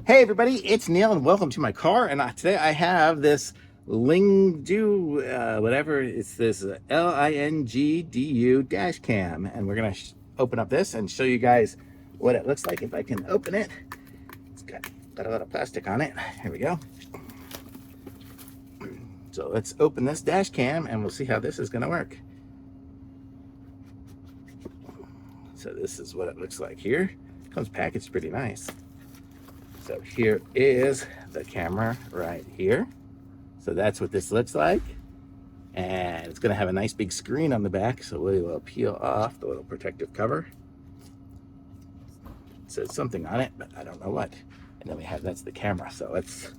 Hey everybody, it's Neil and welcome to my car. And today I have this LINGDU, whatever, it's this LINGDU dash cam. And we're gonna open up this and show you guys what it looks like if I can open it. It's got a lot of plastic on it. Here we go. So let's open this dash cam and we'll see how this is gonna work. So this is what it looks like here. It comes packaged pretty nice. So here is the camera right here. So that's what this looks like. And it's gonna have a nice big screen on the back. So we will peel off the little protective cover. It says something on it, but I don't know what. And then we have, that's the camera. So let's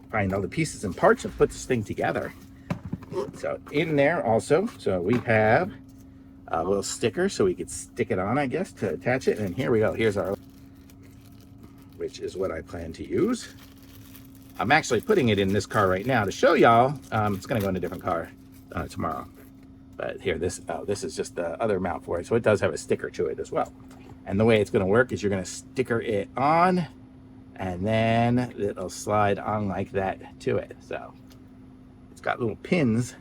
find all the pieces and parts and put this thing together. So in there also, so we have a little sticker so we could stick it on, I guess, to attach it. And here we go, here's our, which is what I plan to use. I'm actually putting it in this car right now to show y'all. It's gonna go in a different car tomorrow. But here, this is just the other mount for it. So it does have a sticker to it as well. And the way it's gonna work is you're gonna sticker it on and then it'll slide on like that to it. So it's got little pins.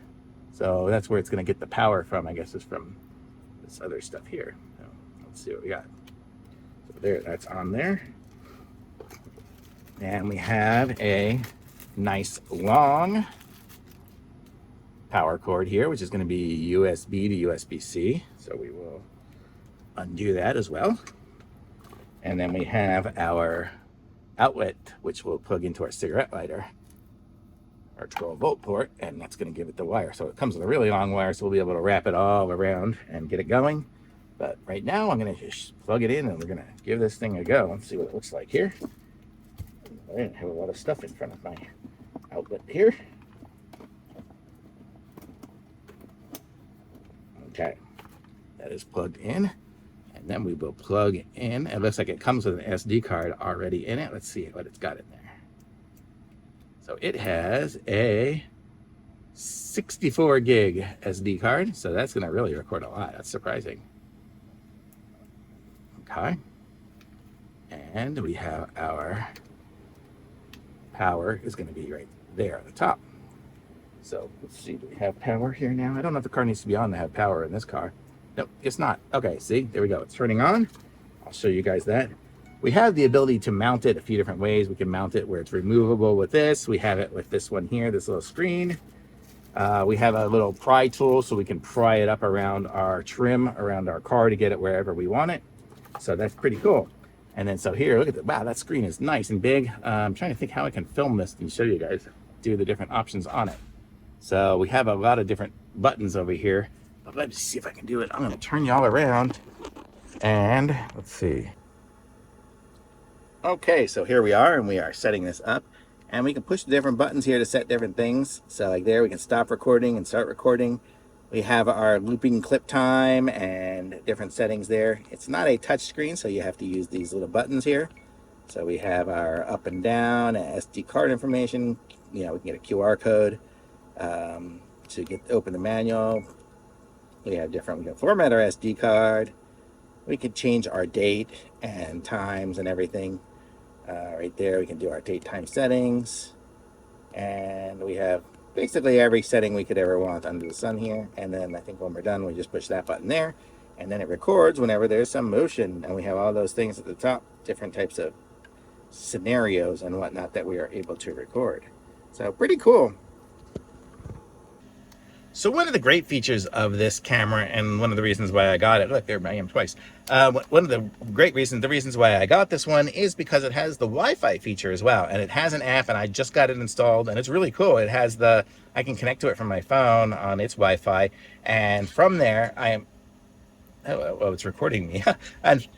So that's where it's gonna get the power from, I guess, is from this other stuff here. So let's see what we got. So there, that's on there. And we have a nice long power cord here, which is going to be USB to USB-C. So we will undo that as well. And then we have our outlet, which will plug into our cigarette lighter, our 12-volt port, and that's going to give it the wire. So it comes with a really long wire, so we'll be able to wrap it all around and get it going. But right now, I'm going to just plug it in, and we're going to give this thing a go and see what it looks like here. I didn't have a lot of stuff in front of my outlet here. Okay, that is plugged in. And then we will plug in. It looks like it comes with an SD card already in it. Let's see what it's got in there. So it has a 64 gig SD card. So that's gonna really record a lot. That's surprising. Okay. And we have our power is going to be right there at the top. So let's see, do we have power here now? I don't know if the car needs to be on to have power in this car. Nope, it's not. Okay, see, there we go. It's turning on. I'll show you guys that. We have the ability to mount it a few different ways. We can mount it where it's removable with this. We have it with this one here, this little screen. We have a little pry tool so we can pry it up around our trim, around our car to get it wherever we want it. So that's pretty cool. And then so here, look at that. Wow, that screen is nice and big. I'm trying to think how I can film this and show you guys, do the different options on it. So we have a lot of different buttons over here. But let's see if I can do it. I'm going to turn y'all around and let's see. Okay, so here we are and we are setting this up. And we can push the different buttons here to set different things. So like there, we can stop recording and start recording. We have our looping clip time and different settings there. It's not a touch screen, so you have to use these little buttons here. So we have our up and down, SD card information. You know, we can get a QR code to open the manual. We have we can format our SD card. We can change our date and times and everything. Right there, we can do our date time settings. And we have basically every setting we could ever want under the sun here. And then I think when we're done, we just push that button there and then it records whenever there's some motion. And we have all those things at the top, different types of scenarios and whatnot that we are able to record. So pretty cool. So one of the great features of this camera, and one of the reasons why I got it, look, there I am twice. One of the great reasons, the reasons why I got this one is because it has the Wi-Fi feature as well. And it has an app, and I just got it installed, and it's really cool. It has I can connect to it from my phone on its Wi-Fi, and from there, oh, it's recording me. and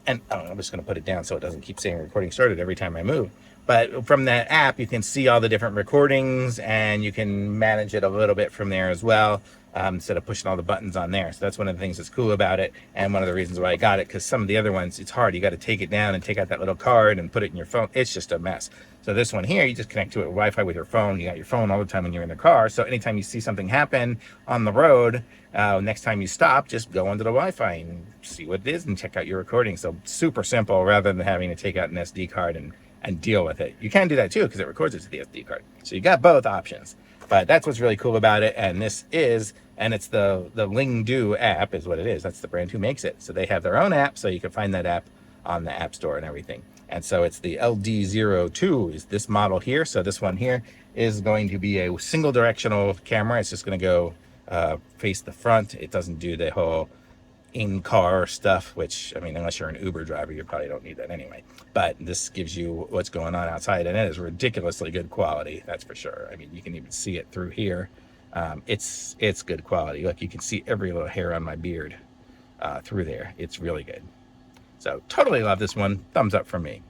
I'm just going to put it down so it doesn't keep saying recording started every time I move. But from that app, you can see all the different recordings and you can manage it a little bit from there as well, instead of pushing all the buttons on there. So that's one of the things that's cool about it. And one of the reasons why I got it, because some of the other ones, it's hard. You got to take it down and take out that little card and put it in your phone. It's just a mess. So this one here, you just connect to it with Wi-Fi with your phone. You got your phone all the time when you're in the car. So anytime you see something happen on the road, next time you stop, just go onto the Wi-Fi and see what it is and check out your recording. So super simple rather than having to take out an SD card and and deal with it. You can do that too because it records it to the SD card. So you got both options. But that's what's really cool about it. And it's the LINGDU app is what it is. That's the brand who makes it. So they have their own app, so you can find that app on the App Store and everything. And so it's the LD02 is this model here. So this one here is going to be a single directional camera. It's just going to go face the front. It doesn't do the whole in-car stuff, which, I mean, unless you're an Uber driver, you probably don't need that anyway. But this gives you what's going on outside, and it is ridiculously good quality, that's for sure. I mean, you can even see it through here. It's good quality. Look, you can see every little hair on my beard through there. It's really good. So totally love this one. Thumbs up from me.